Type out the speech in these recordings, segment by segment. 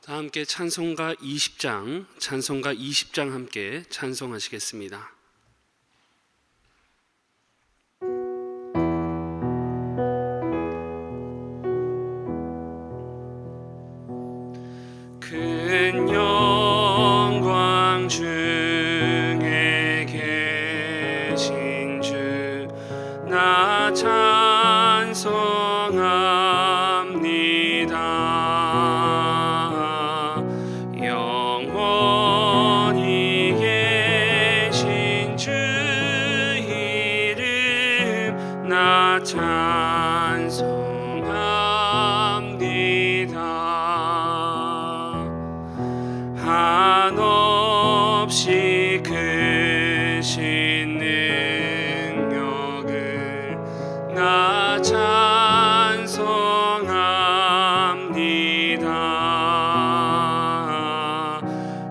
다 함께 찬송가 20장 함께 찬송하시겠습니다. 큰 영광 중에 계신 주 나 찬송합니다. 영원히 계신 주 이름 나 찬송합니다. 한없이 크신 능력을 나 찬송합니다.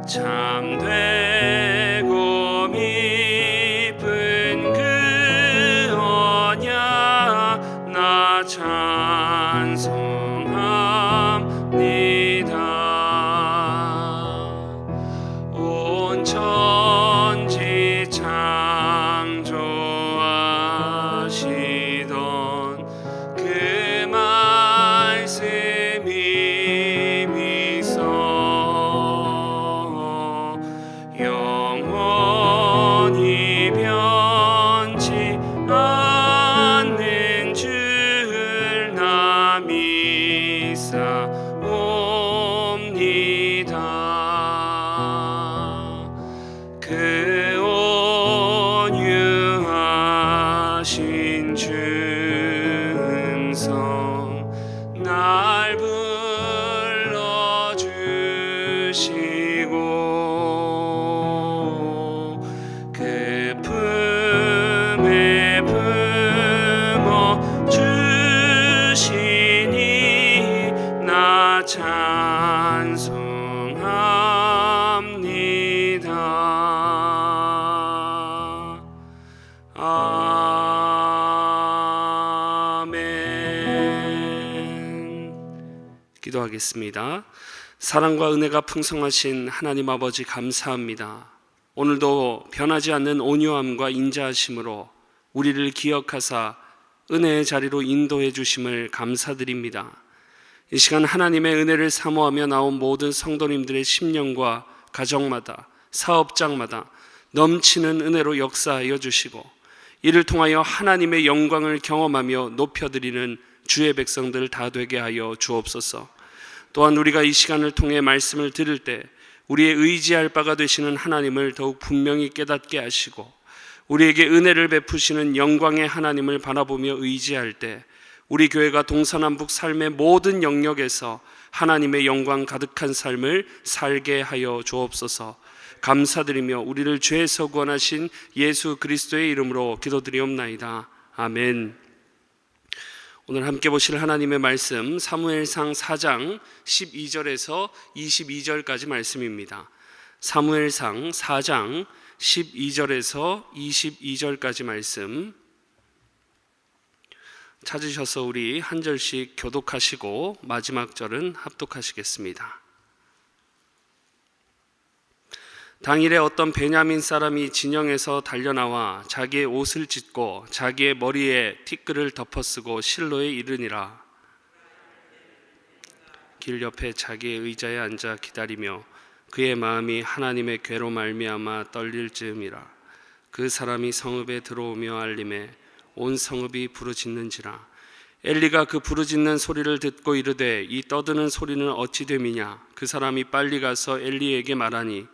참되고 깊은 그 언약 나 찬송합니다. 온 천지 창조하시던 그 말씀이 미소 영원히 변치 않는 줄 나 믿사옵니다. 그 온유하신 주 음성 날 불러주시고 그 품에 품어 주시니 나 찬송합니다. 아멘. 기도하겠습니다. 사랑과 은혜가 풍성하신 하나님 아버지 감사합니다. 오늘도 변하지 않는 온유함과 인자하심으로 우리를 기억하사 은혜의 자리로 인도해 주심을 감사드립니다. 이 시간 하나님의 은혜를 사모하며 나온 모든 성도님들의 심령과 가정마다 사업장마다 넘치는 은혜로 역사하여 주시고 이를 통하여 하나님의 영광을 경험하며 높여드리는 주의 백성들 다 되게 하여 주옵소서. 또한 우리가 이 시간을 통해 말씀을 들을 때 우리의 의지할 바가 되시는 하나님을 더욱 분명히 깨닫게 하시고 우리에게 은혜를 베푸시는 영광의 하나님을 바라보며 의지할 때 우리 교회가 동서남북 삶의 모든 영역에서 하나님의 영광 가득한 삶을 살게 하여 주옵소서. 감사드리며 우리를 죄에서 구원하신 예수 그리스도의 이름으로 기도드리옵나이다. 아멘. 오늘 함께 보실 하나님의 말씀 사무엘상 4장 12절에서 22절까지 말씀입니다. 사무엘상 4장 12절에서 22절까지 말씀 찾으셔서 우리 한 절씩 교독하시고 마지막 절은 합독하시겠습니다. 당일에 어떤 베냐민 사람이 진영에서 달려나와 자기의 옷을 찢고 자기의 머리에 티끌을 덮어쓰고 실로에 이르니라. 길 옆에 자기의 의자에 앉아 기다리며 그의 마음이 하나님의 괴로 말미암아 떨릴 즈음이라. 그 사람이 성읍에 들어오며 알림에 온 성읍이 부르짖는지라. 엘리가 그 부르짖는 소리를 듣고 이르되 이 떠드는 소리는 어찌 됨이냐. 그 사람이 빨리 가서 엘리에게 말하니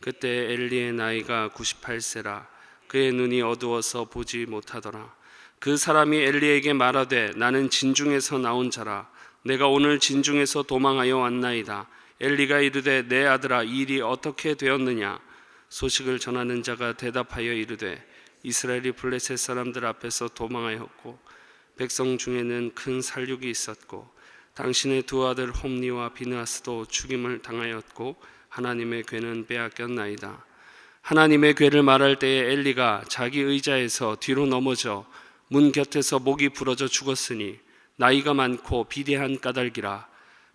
그때 엘리의 나이가 98세라. 그의 눈이 어두워서 보지 못하더라. 그 사람이 엘리에게 말하되 나는 진중에서 나온 자라. 내가 오늘 진중에서 도망하여 왔나이다. 엘리가 이르되 내 아들아 이 일이 어떻게 되었느냐. 소식을 전하는 자가 대답하여 이르되 이스라엘이 블레셋 사람들 앞에서 도망하였고 백성 중에는 큰 살육이 있었고 당신의 두 아들 홈니와 비느하스도 죽임을 당하였고 하나님의 괴는 빼앗겼나이다. 하나님의 괴를 말할 때에 엘리가 자기 의자에서 뒤로 넘어져 문 곁에서 목이 부러져 죽었으니 나이가 많고 비대한 까닭이라.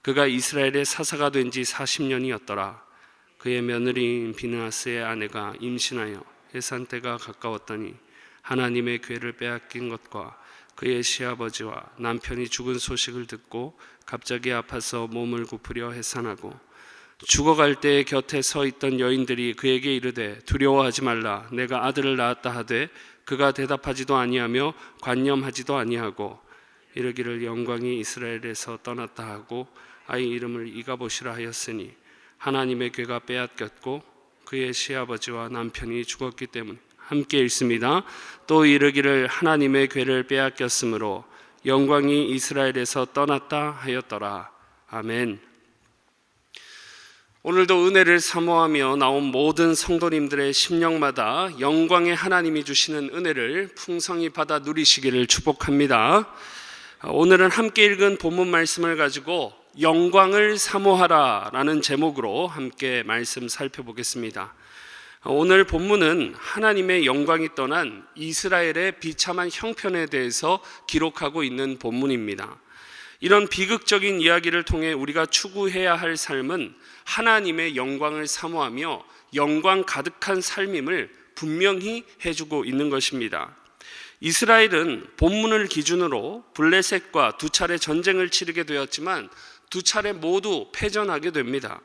그가 이스라엘의 사사가 된 지 40년이었더라. 그의 며느리인 비느하스의 아내가 임신하여 해산 때가 가까웠더니 하나님의 궤를 빼앗긴 것과 그의 시아버지와 남편이 죽은 소식을 듣고 갑자기 아파서 몸을 굽으려 해산하고, 죽어갈 때 곁에 서 있던 여인들이 그에게 이르되 두려워하지 말라, 내가 아들을 낳았다 하되 그가 대답하지도 아니하며 관념하지도 아니하고 이르기를 영광이 이스라엘에서 떠났다 하고 아이 이름을 이가봇이라 하였으니 하나님의 궤가 빼앗겼고 그의 시아버지와 남편이 죽었기 때문에. 함께 읽습니다. 또 이르기를 하나님의 궤를 빼앗겼으므로 영광이 이스라엘에서 떠났다 하였더라. 아멘. 오늘도 은혜를 사모하며 나온 모든 성도님들의 심령마다 영광의 하나님이 주시는 은혜를 풍성히 받아 누리시기를 축복합니다. 오늘은 함께 읽은 본문 말씀을 가지고 영광을 사모하라 라는 제목으로 함께 말씀 살펴보겠습니다. 오늘 본문은 하나님의 영광이 떠난 이스라엘의 비참한 형편에 대해서 기록하고 있는 본문입니다. 이런 비극적인 이야기를 통해 우리가 추구해야 할 삶은 하나님의 영광을 사모하며 영광 가득한 삶임을 분명히 해주고 있는 것입니다. 이스라엘은 본문을 기준으로 블레셋과 두 차례 전쟁을 치르게 되었지만 두 차례 모두 패전하게 됩니다.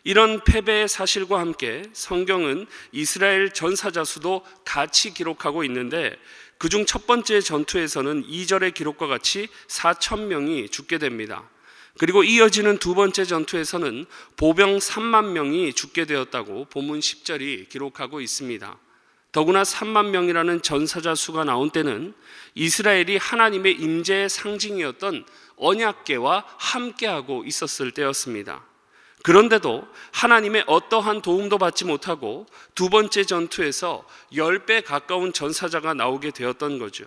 이런 패배의 사실과 함께 성경은 이스라엘 전사자 수도 같이 기록하고 있는데, 그중 첫 번째 전투에서는 2절의 기록과 같이 4,000명이 죽게 됩니다. 그리고 이어지는 두 번째 전투에서는 보병 3만 명이 죽게 되었다고 본문 10절이 기록하고 있습니다. 더구나 3만 명이라는 전사자 수가 나온 때는 이스라엘이 하나님의 임재의 상징이었던 언약궤와 함께하고 있었을 때였습니다. 그런데도 하나님의 어떠한 도움도 받지 못하고 두 번째 전투에서 10배 가까운 전사자가 나오게 되었던 거죠.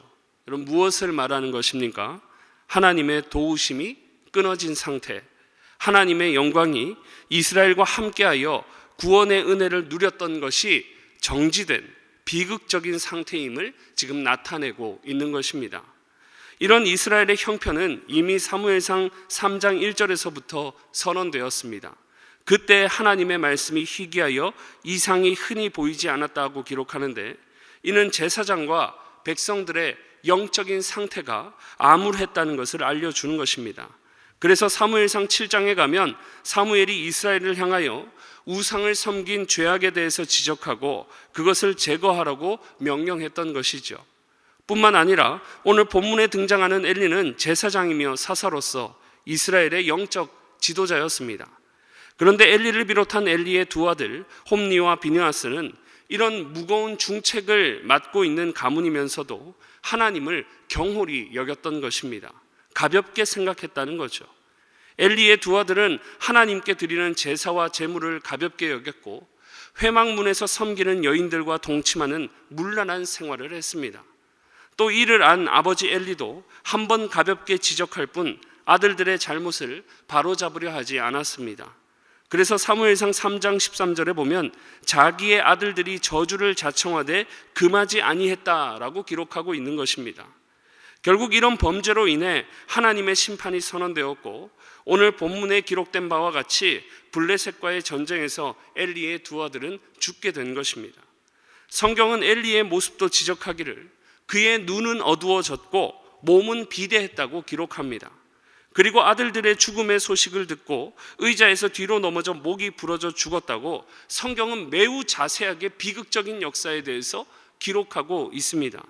여러분, 무엇을 말하는 것입니까? 하나님의 도우심이 끊어진 상태, 하나님의 영광이 이스라엘과 함께하여 구원의 은혜를 누렸던 것이 정지된 비극적인 상태임을 지금 나타내고 있는 것입니다. 이런 이스라엘의 형편은 이미 사무엘상 3장 1절에서부터 선언되었습니다. 그때 하나님의 말씀이 희귀하여 이상이 흔히 보이지 않았다고 기록하는데, 이는 제사장과 백성들의 영적인 상태가 암울했다는 것을 알려주는 것입니다. 그래서 사무엘상 7장에 가면 사무엘이 이스라엘을 향하여 우상을 섬긴 죄악에 대해서 지적하고 그것을 제거하라고 명령했던 것이죠. 뿐만 아니라 오늘 본문에 등장하는 엘리는 제사장이며 사사로서 이스라엘의 영적 지도자였습니다. 그런데 엘리를 비롯한 엘리의 두 아들 홈니와 비느하스는 이런 무거운 중책을 맡고 있는 가문이면서도 하나님을 경홀히 여겼던 것입니다. 가볍게 생각했다는 거죠. 엘리의 두 아들은 하나님께 드리는 제사와 제물을 가볍게 여겼고 회막문에서 섬기는 여인들과 동침하는 문란한 생활을 했습니다. 또 이를 안 아버지 엘리도 한 번 가볍게 지적할 뿐 아들들의 잘못을 바로잡으려 하지 않았습니다. 그래서 사무엘상 3장 13절에 보면 자기의 아들들이 저주를 자청하되 금하지 아니했다라고 기록하고 있는 것입니다. 결국 이런 범죄로 인해 하나님의 심판이 선언되었고, 오늘 본문에 기록된 바와 같이 블레셋과의 전쟁에서 엘리의 두 아들은 죽게 된 것입니다. 성경은 엘리의 모습도 지적하기를 그의 눈은 어두워졌고 몸은 비대했다고 기록합니다. 그리고 아들들의 죽음의 소식을 듣고 의자에서 뒤로 넘어져 목이 부러져 죽었다고 성경은 매우 자세하게 비극적인 역사에 대해서 기록하고 있습니다.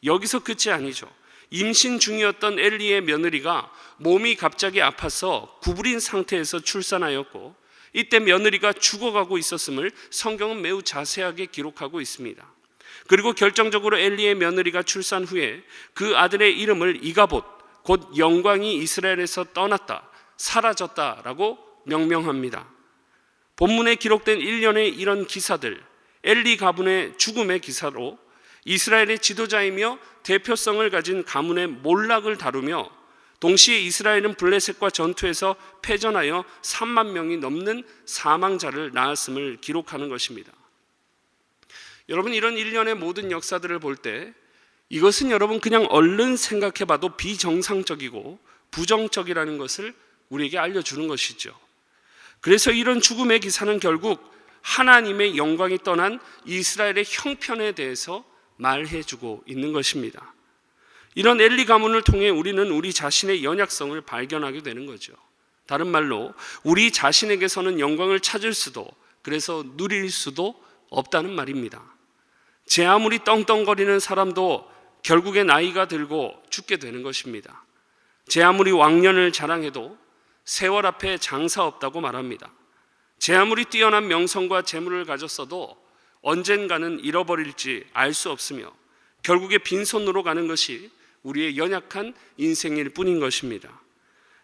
여기서 끝이 아니죠. 임신 중이었던 엘리의 며느리가 몸이 갑자기 아파서 구부린 상태에서 출산하였고, 이때 며느리가 죽어가고 있었음을 성경은 매우 자세하게 기록하고 있습니다. 그리고 결정적으로 엘리의 며느리가 출산 후에 그 아들의 이름을 이가봇, 곧 영광이 이스라엘에서 떠났다, 사라졌다라고 명명합니다. 본문에 기록된 일련의 이런 기사들, 엘리 가문의 죽음의 기사로 이스라엘의 지도자이며 대표성을 가진 가문의 몰락을 다루며, 동시에 이스라엘은 블레셋과 전투에서 패전하여 3만 명이 넘는 사망자를 낳았음을 기록하는 것입니다. 여러분, 이런 일련의 모든 역사들을 볼 때 이것은 여러분 그냥 얼른 생각해봐도 비정상적이고 부정적이라는 것을 우리에게 알려주는 것이죠. 그래서 이런 죽음의 기사는 결국 하나님의 영광이 떠난 이스라엘의 형편에 대해서 말해주고 있는 것입니다. 이런 엘리 가문을 통해 우리는 우리 자신의 연약성을 발견하게 되는 거죠. 다른 말로 우리 자신에게서는 영광을 찾을 수도, 그래서 누릴 수도 없다는 말입니다. 제 아무리 떵떵거리는 사람도 결국에 나이가 들고 죽게 되는 것입니다. 제 아무리 왕년을 자랑해도 세월 앞에 장사 없다고 말합니다. 제 아무리 뛰어난 명성과 재물을 가졌어도 언젠가는 잃어버릴지 알 수 없으며 결국에 빈손으로 가는 것이 우리의 연약한 인생일 뿐인 것입니다.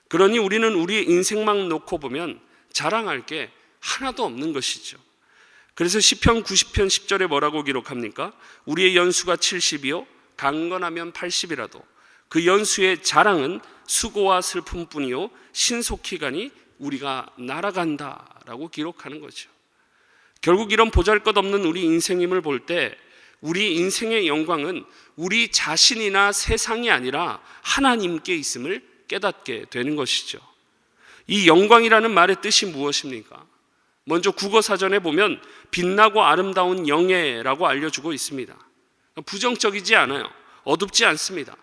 그러니 우리는 우리의 인생만 놓고 보면 자랑할 게 하나도 없는 것이죠. 그래서 시편 90편 10절에 뭐라고 기록합니까? 우리의 연수가 70이요 강건하면 80이라도 그 연수의 자랑은 수고와 슬픔뿐이요 신속히 가니 우리가 날아간다라고 기록하는 거죠. 결국 이런 보잘것없는 우리 인생임을 볼 때 우리 인생의 영광은 우리 자신이나 세상이 아니라 하나님께 있음을 깨닫게 되는 것이죠. 이 영광이라는 말의 뜻이 무엇입니까? 먼저 국어사전에 보면 빛나고 아름다운 영예라고 알려주고 있습니다. 부정적이지 않아요. 어둡지 않습니다.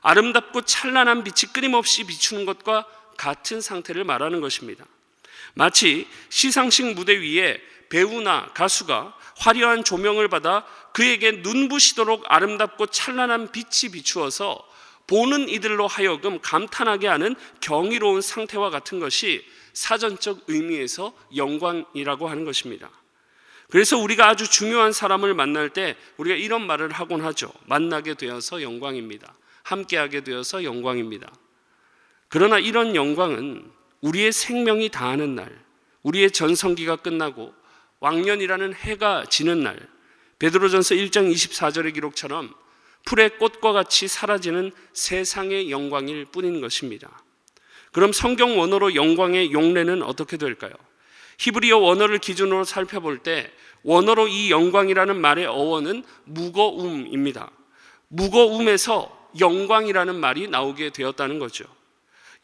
아름답고 찬란한 빛이 끊임없이 비추는 것과 같은 상태를 말하는 것입니다. 마치 시상식 무대 위에 배우나 가수가 화려한 조명을 받아 그에게 눈부시도록 아름답고 찬란한 빛이 비추어서 보는 이들로 하여금 감탄하게 하는 경이로운 상태와 같은 것이 사전적 의미에서 영광이라고 하는 것입니다. 그래서 우리가 아주 중요한 사람을 만날 때 우리가 이런 말을 하곤 하죠. 만나게 되어서 영광입니다. 함께하게 되어서 영광입니다. 그러나 이런 영광은 우리의 생명이 다하는 날, 우리의 전성기가 끝나고 왕년이라는 해가 지는 날, 베드로전서 1장 24절의 기록처럼 풀의 꽃과 같이 사라지는 세상의 영광일 뿐인 것입니다. 그럼 성경 원어로 영광의 용례는 어떻게 될까요? 히브리어 원어를 기준으로 살펴볼 때 원어로 이 영광이라는 말의 어원은 무거움입니다. 무거움에서 영광이라는 말이 나오게 되었다는 거죠.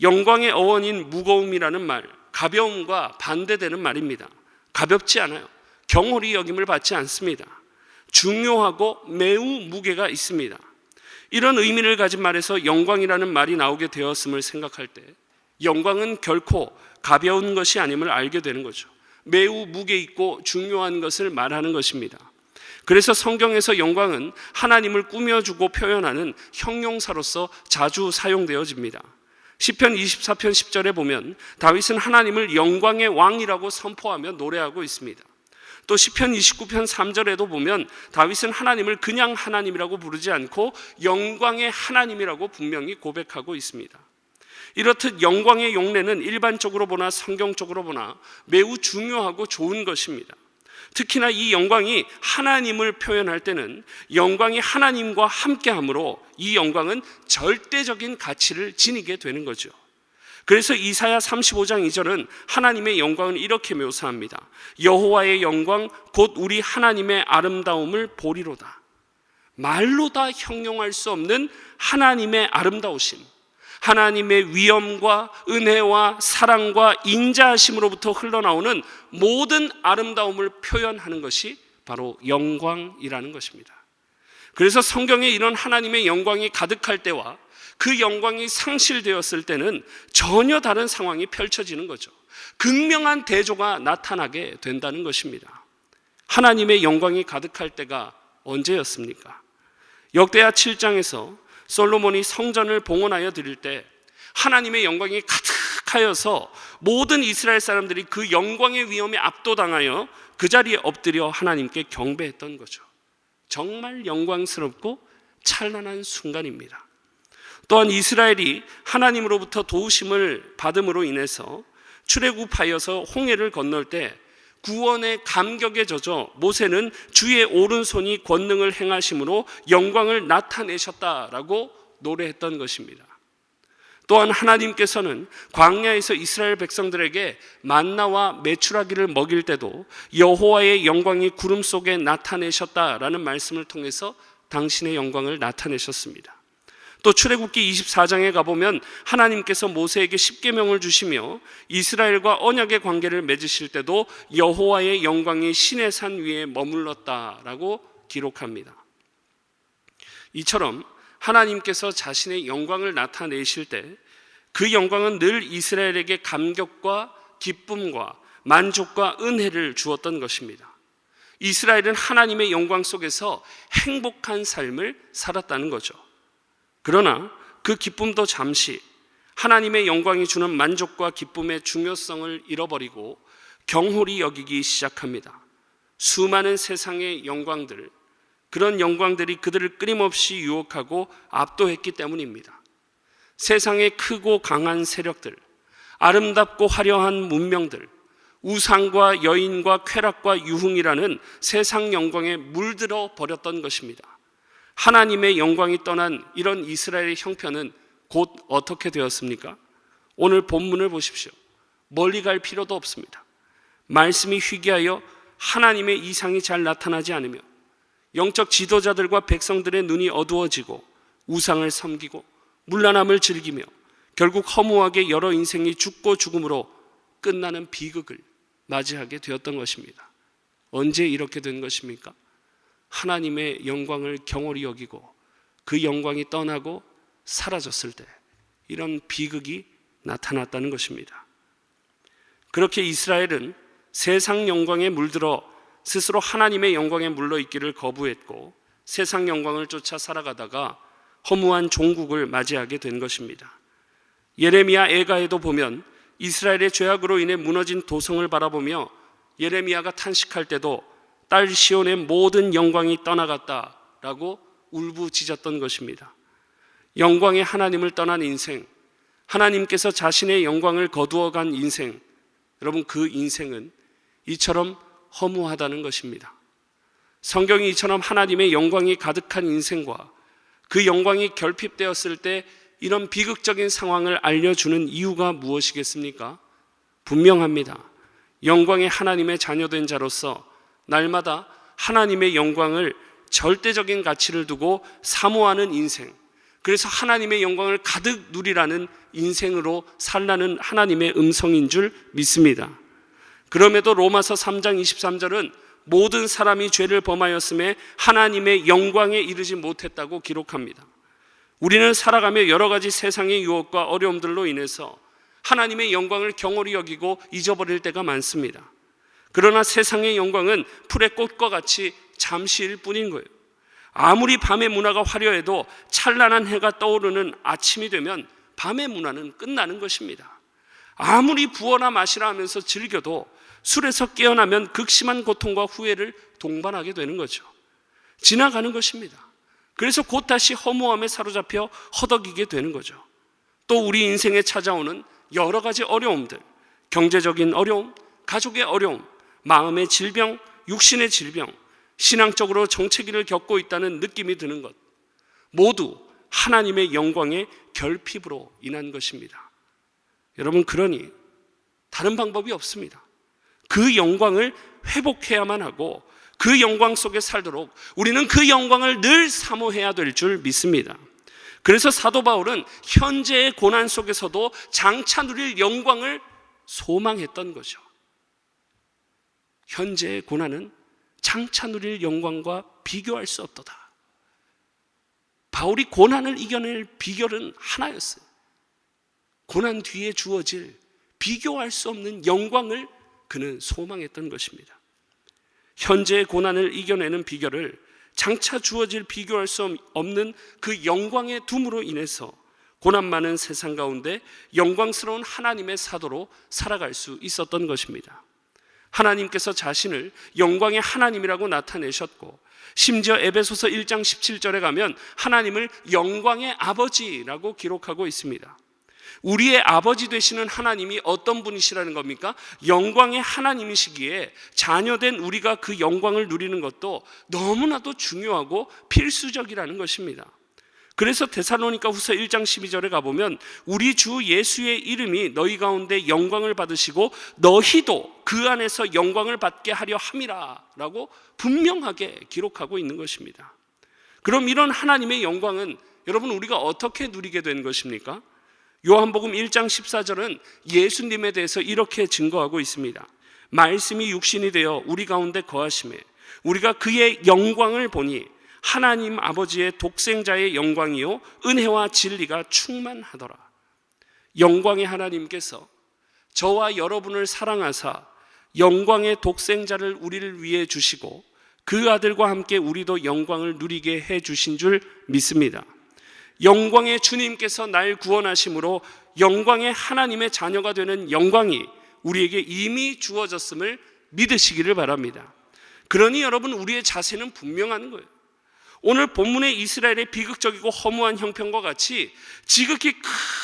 영광의 어원인 무거움이라는 말, 가벼움과 반대되는 말입니다. 가볍지 않아요. 경홀히 여김을 받지 않습니다. 중요하고 매우 무게가 있습니다. 이런 의미를 가진 말에서 영광이라는 말이 나오게 되었음을 생각할 때 영광은 결코 가벼운 것이 아님을 알게 되는 거죠. 매우 무게 있고 중요한 것을 말하는 것입니다. 그래서 성경에서 영광은 하나님을 꾸며주고 표현하는 형용사로서 자주 사용되어집니다. 시편 24편 10절에 보면 다윗은 하나님을 영광의 왕이라고 선포하며 노래하고 있습니다. 또 시편 29편 3절에도 보면 다윗은 하나님을 그냥 하나님이라고 부르지 않고 영광의 하나님이라고 분명히 고백하고 있습니다. 이렇듯 영광의 용례는 일반적으로 보나 성경적으로 보나 매우 중요하고 좋은 것입니다. 특히나 이 영광이 하나님을 표현할 때는 영광이 하나님과 함께하므로 이 영광은 절대적인 가치를 지니게 되는 거죠. 그래서 이사야 35장 2절은 하나님의 영광을 이렇게 묘사합니다. 여호와의 영광 곧 우리 하나님의 아름다움을 보리로다. 말로 다 형용할 수 없는 하나님의 아름다우심, 하나님의 위엄과 은혜와 사랑과 인자하심으로부터 흘러나오는 모든 아름다움을 표현하는 것이 바로 영광이라는 것입니다. 그래서 성경에 이런 하나님의 영광이 가득할 때와 그 영광이 상실되었을 때는 전혀 다른 상황이 펼쳐지는 거죠. 극명한 대조가 나타나게 된다는 것입니다. 하나님의 영광이 가득할 때가 언제였습니까? 역대하 7장에서 솔로몬이 성전을 봉헌하여 드릴 때 하나님의 영광이 가득하여서 모든 이스라엘 사람들이 그 영광의 위엄에 압도당하여 그 자리에 엎드려 하나님께 경배했던 거죠. 정말 영광스럽고 찬란한 순간입니다. 또한 이스라엘이 하나님으로부터 도우심을 받음으로 인해서 출애굽하여서 홍해를 건널 때 구원의 감격에 젖어 모세는 주의 오른손이 권능을 행하심으로 영광을 나타내셨다라고 노래했던 것입니다. 또한 하나님께서는 광야에서 이스라엘 백성들에게 만나와 메추라기를 먹일 때도 여호와의 영광이 구름 속에 나타내셨다라는 말씀을 통해서 당신의 영광을 나타내셨습니다. 또 출애굽기 24장에 가보면 하나님께서 모세에게 십계명을 주시며 이스라엘과 언약의 관계를 맺으실 때도 여호와의 영광이 시내산 위에 머물렀다라고 기록합니다. 이처럼 하나님께서 자신의 영광을 나타내실 때 그 영광은 늘 이스라엘에게 감격과 기쁨과 만족과 은혜를 주었던 것입니다. 이스라엘은 하나님의 영광 속에서 행복한 삶을 살았다는 거죠. 그러나 그 기쁨도 잠시 하나님의 영광이 주는 만족과 기쁨의 중요성을 잃어버리고 경홀히 여기기 시작합니다. 수많은 세상의 영광들, 그런 영광들이 그들을 끊임없이 유혹하고 압도했기 때문입니다. 세상의 크고 강한 세력들, 아름답고 화려한 문명들, 우상과 여인과 쾌락과 유흥이라는 세상 영광에 물들어 버렸던 것입니다. 하나님의 영광이 떠난 이런 이스라엘의 형편은 곧 어떻게 되었습니까? 오늘 본문을 보십시오. 멀리 갈 필요도 없습니다. 말씀이 희귀하여 하나님의 이상이 잘 나타나지 않으며 영적 지도자들과 백성들의 눈이 어두워지고 우상을 섬기고 문란함을 즐기며 결국 허무하게 여러 인생이 죽고 죽음으로 끝나는 비극을 맞이하게 되었던 것입니다. 언제 이렇게 된 것입니까? 하나님의 영광을 경홀히 여기고 그 영광이 떠나고 사라졌을 때 이런 비극이 나타났다는 것입니다. 그렇게 이스라엘은 세상 영광에 물들어 스스로 하나님의 영광에 물러있기를 거부했고 세상 영광을 쫓아 살아가다가 허무한 종국을 맞이하게 된 것입니다. 예레미야 애가에도 보면 이스라엘의 죄악으로 인해 무너진 도성을 바라보며 예레미야가 탄식할 때도 딸 시온의 모든 영광이 떠나갔다라고 울부짖었던 것입니다. 영광의 하나님을 떠난 인생, 하나님께서 자신의 영광을 거두어간 인생, 여러분 그 인생은 이처럼 허무하다는 것입니다. 성경이 이처럼 하나님의 영광이 가득한 인생과 그 영광이 결핍되었을 때 이런 비극적인 상황을 알려주는 이유가 무엇이겠습니까? 분명합니다. 영광의 하나님의 자녀된 자로서 날마다 하나님의 영광을 절대적인 가치를 두고 사모하는 인생, 그래서 하나님의 영광을 가득 누리라는 인생으로 살라는 하나님의 음성인 줄 믿습니다. 그럼에도 로마서 3장 23절은 모든 사람이 죄를 범하였음에 하나님의 영광에 이르지 못했다고 기록합니다. 우리는 살아가며 여러 가지 세상의 유혹과 어려움들로 인해서 하나님의 영광을 경홀히 여기고 잊어버릴 때가 많습니다. 그러나 세상의 영광은 풀의 꽃과 같이 잠시일 뿐인 거예요. 아무리 밤의 문화가 화려해도 찬란한 해가 떠오르는 아침이 되면 밤의 문화는 끝나는 것입니다. 아무리 부어라 마시라 하면서 즐겨도 술에서 깨어나면 극심한 고통과 후회를 동반하게 되는 거죠. 지나가는 것입니다. 그래서 곧 다시 허무함에 사로잡혀 허덕이게 되는 거죠. 또 우리 인생에 찾아오는 여러 가지 어려움들, 경제적인 어려움, 가족의 어려움, 마음의 질병, 육신의 질병, 신앙적으로 정체기를 겪고 있다는 느낌이 드는 것, 모두 하나님의 영광의 결핍으로 인한 것입니다. 여러분, 그러니 다른 방법이 없습니다. 그 영광을 회복해야만 하고 그 영광 속에 살도록 우리는 그 영광을 늘 사모해야 될 줄 믿습니다. 그래서 사도 바울은 현재의 고난 속에서도 장차 누릴 영광을 소망했던 거죠. 현재의 고난은 장차 누릴 영광과 비교할 수 없도다. 바울이 고난을 이겨낼 비결은 하나였어요. 고난 뒤에 주어질 비교할 수 없는 영광을 그는 소망했던 것입니다. 현재의 고난을 이겨내는 비결을 장차 주어질 비교할 수 없는 그 영광의 둠으로 인해서 고난 많은 세상 가운데 영광스러운 하나님의 사도로 살아갈 수 있었던 것입니다. 하나님께서 자신을 영광의 하나님이라고 나타내셨고, 심지어 에베소서 1장 17절에 가면 하나님을 영광의 아버지라고 기록하고 있습니다. 우리의 아버지 되시는 하나님이 어떤 분이시라는 겁니까? 영광의 하나님이시기에 자녀된 우리가 그 영광을 누리는 것도 너무나도 중요하고 필수적이라는 것입니다. 그래서 데살로니가 후서 1장 12절에 가보면 우리 주 예수의 이름이 너희 가운데 영광을 받으시고 너희도 그 안에서 영광을 받게 하려 함이라 라고 분명하게 기록하고 있는 것입니다. 그럼 이런 하나님의 영광은 여러분 우리가 어떻게 누리게 된 것입니까? 요한복음 1장 14절은 예수님에 대해서 이렇게 증거하고 있습니다. 말씀이 육신이 되어 우리 가운데 거하심에 우리가 그의 영광을 보니 하나님 아버지의 독생자의 영광이요 은혜와 진리가 충만하더라. 영광의 하나님께서 저와 여러분을 사랑하사 영광의 독생자를 우리를 위해 주시고 그 아들과 함께 우리도 영광을 누리게 해 주신 줄 믿습니다. 영광의 주님께서 날 구원하심으로 영광의 하나님의 자녀가 되는 영광이 우리에게 이미 주어졌음을 믿으시기를 바랍니다. 그러니 여러분 우리의 자세는 분명한 거예요. 오늘 본문의 이스라엘의 비극적이고 허무한 형편과 같이 지극히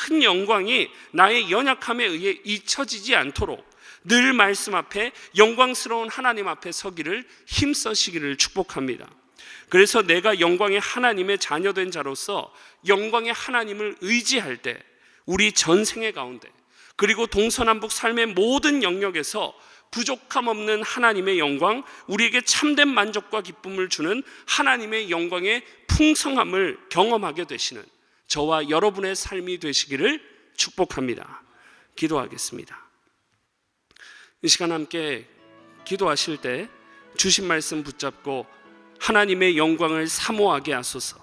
큰 영광이 나의 연약함에 의해 잊혀지지 않도록 늘 말씀 앞에 영광스러운 하나님 앞에 서기를 힘써시기를 축복합니다. 그래서 내가 영광의 하나님의 자녀된 자로서 영광의 하나님을 의지할 때 우리 전생의 가운데 그리고 동서남북 삶의 모든 영역에서 부족함 없는 하나님의 영광, 우리에게 참된 만족과 기쁨을 주는 하나님의 영광의 풍성함을 경험하게 되시는 저와 여러분의 삶이 되시기를 축복합니다. 기도하겠습니다. 이 시간 함께 기도하실 때 주신 말씀 붙잡고 하나님의 영광을 사모하게 하소서.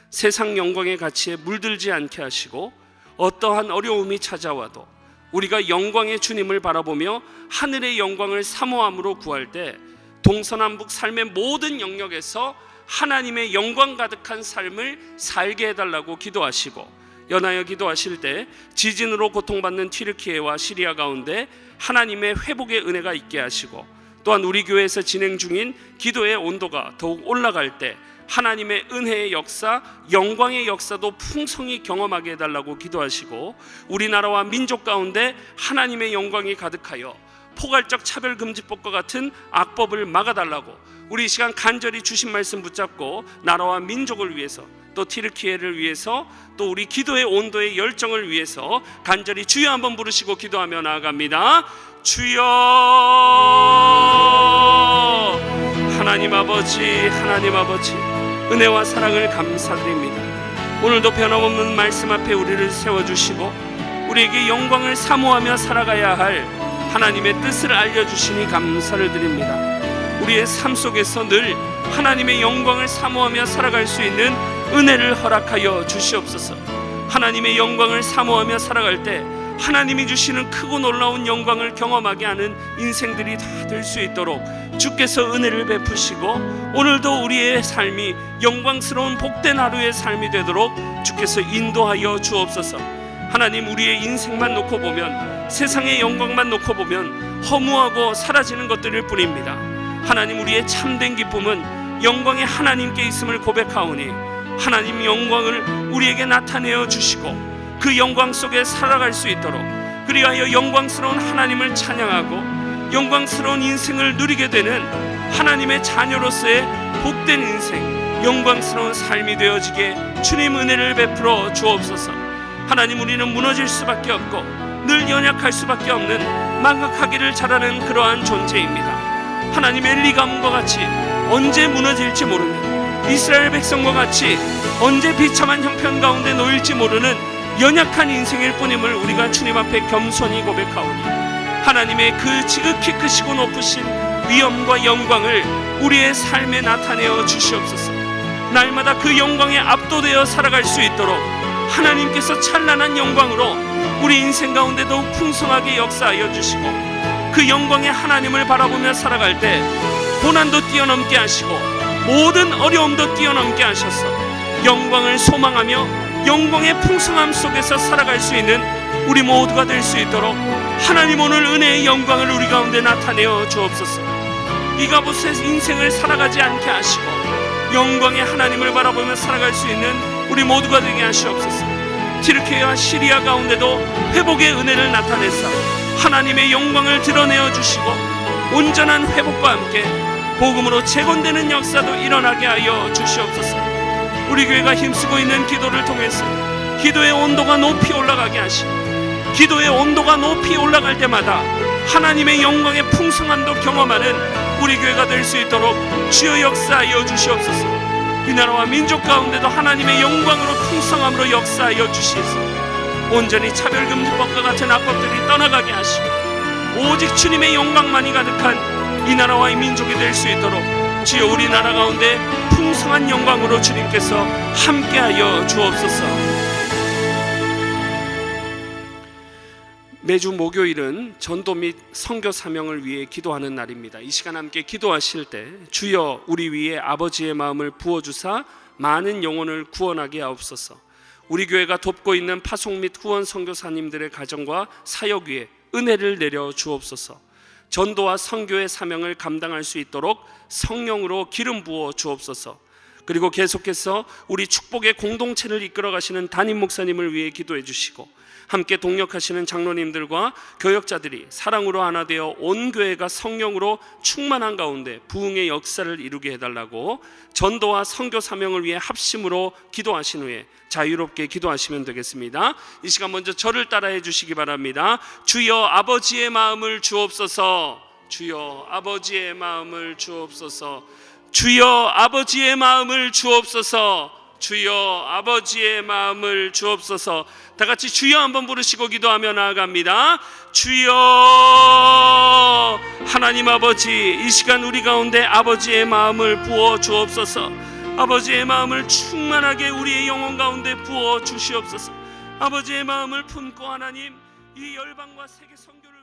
세상 영광의 가치에 물들지 않게 하시고 어떠한 어려움이 찾아와도 우리가 영광의 주님을 바라보며 하늘의 영광을 사모함으로 구할 때 동서남북 삶의 모든 영역에서 하나님의 영광 가득한 삶을 살게 해달라고 기도하시고, 연하여 기도하실 때 지진으로 고통받는 튀르키예와 시리아 가운데 하나님의 회복의 은혜가 있게 하시고, 또한 우리 교회에서 진행 중인 기도의 온도가 더욱 올라갈 때 하나님의 은혜의 역사, 영광의 역사도 풍성히 경험하게 해달라고 기도하시고, 우리나라와 민족 가운데 하나님의 영광이 가득하여 포괄적 차별금지법과 같은 악법을 막아달라고 우리 이 시간 간절히 주신 말씀 붙잡고 나라와 민족을 위해서, 또 튀르키예를 위해서, 또 우리 기도의 온도의 열정을 위해서 간절히 주여 한번 부르시고 기도하며 나아갑니다. 주여, 하나님 아버지, 하나님 아버지, 은혜와 사랑을 감사드립니다. 오늘도 변함없는 말씀 앞에 우리를 세워주시고 우리에게 영광을 사모하며 살아가야 할 하나님의 뜻을 알려주시니 감사를 드립니다. 우리의 삶 속에서 늘 하나님의 영광을 사모하며 살아갈 수 있는 은혜를 허락하여 주시옵소서. 하나님의 영광을 사모하며 살아갈 때 하나님이 주시는 크고 놀라운 영광을 경험하게 하는 인생들이 다 될 수 있도록 주께서 은혜를 베푸시고, 오늘도 우리의 삶이 영광스러운 복된 하루의 삶이 되도록 주께서 인도하여 주옵소서. 하나님, 우리의 인생만 놓고 보면, 세상의 영광만 놓고 보면 허무하고 사라지는 것들일 뿐입니다. 하나님, 우리의 참된 기쁨은 영광의 하나님께 있음을 고백하오니 하나님 영광을 우리에게 나타내어 주시고 그 영광 속에 살아갈 수 있도록, 그리하여 영광스러운 하나님을 찬양하고 영광스러운 인생을 누리게 되는 하나님의 자녀로서의 복된 인생, 영광스러운 삶이 되어지게 주님 은혜를 베풀어 주옵소서. 하나님, 우리는 무너질 수밖에 없고 늘 연약할 수밖에 없는 망각하기를 잘하는 그러한 존재입니다. 하나님, 엘리 가문과 같이 언제 무너질지 모르는, 이스라엘 백성과 같이 언제 비참한 형편 가운데 놓일지 모르는 연약한 인생일 뿐임을 우리가 주님 앞에 겸손히 고백하오니 하나님의 그 지극히 크시고 높으신 위엄과 영광을 우리의 삶에 나타내어 주시옵소서. 날마다 그 영광에 압도되어 살아갈 수 있도록 하나님께서 찬란한 영광으로 우리 인생 가운데 더욱 풍성하게 역사하여 주시고, 그 영광의 하나님을 바라보며 살아갈 때 고난도 뛰어넘게 하시고 모든 어려움도 뛰어넘게 하셔서 영광을 소망하며 영광의 풍성함 속에서 살아갈 수 있는 우리 모두가 될 수 있도록 하나님, 오늘 은혜의 영광을 우리 가운데 나타내어 주옵소서. 이가봇의 인생을 살아가지 않게 하시고 영광의 하나님을 바라보며 살아갈 수 있는 우리 모두가 되게 하시옵소서. 튀르키예와 시리아 가운데도 회복의 은혜를 나타내사 하나님의 영광을 드러내어 주시고 온전한 회복과 함께 복음으로 재건되는 역사도 일어나게 하여 주시옵소서. 우리 교회가 힘쓰고 있는 기도를 통해서 기도의 온도가 높이 올라가게 하시고, 기도의 온도가 높이 올라갈 때마다 하나님의 영광의 풍성함도 경험하는 우리 교회가 될 수 있도록 주여 역사하여 주시옵소서. 이 나라와 민족 가운데도 하나님의 영광으로 풍성함으로 역사하여 주시옵소서. 온전히 차별금지법과 같은 악법들이 떠나가게 하시고 오직 주님의 영광만이 가득한 이 나라와 이 민족이 될 수 있도록 주여 우리나라 가운데 풍성한 영광으로 주님께서 함께하여 주옵소서. 매주 목요일은 전도 및 선교 사명을 위해 기도하는 날입니다. 이 시간 함께 기도하실 때 주여 우리 위에 아버지의 마음을 부어주사 많은 영혼을 구원하게 하옵소서. 우리 교회가 돕고 있는 파송 및 후원 선교사님들의 가정과 사역 위에 은혜를 내려 주옵소서. 전도와 선교의 사명을 감당할 수 있도록 성령으로 기름 부어 주옵소서. 그리고 계속해서 우리 축복의 공동체를 이끌어 가시는 담임 목사님을 위해 기도해 주시고 함께 동역하시는 장로님들과 교역자들이 사랑으로 하나 되어 온 교회가 성령으로 충만한 가운데 부흥의 역사를 이루게 해달라고 전도와 선교 사명을 위해 합심으로 기도하신 후에 자유롭게 기도하시면 되겠습니다. 이 시간 먼저 저를 따라해 주시기 바랍니다. 주여 아버지의 마음을 주옵소서. 주여 아버지의 마음을 주옵소서. 주여 아버지의 마음을 주옵소서. 주여 아버지의 마음을 주옵소서. 다 같이 주여 한번 부르시고 기도하며 나아갑니다. 주여 하나님 아버지, 이 시간 우리 가운데 아버지의 마음을 부어 주옵소서. 아버지의 마음을 충만하게 우리의 영혼 가운데 부어 주시옵소서. 아버지의 마음을 품고 하나님 이 열방과 세계 선교를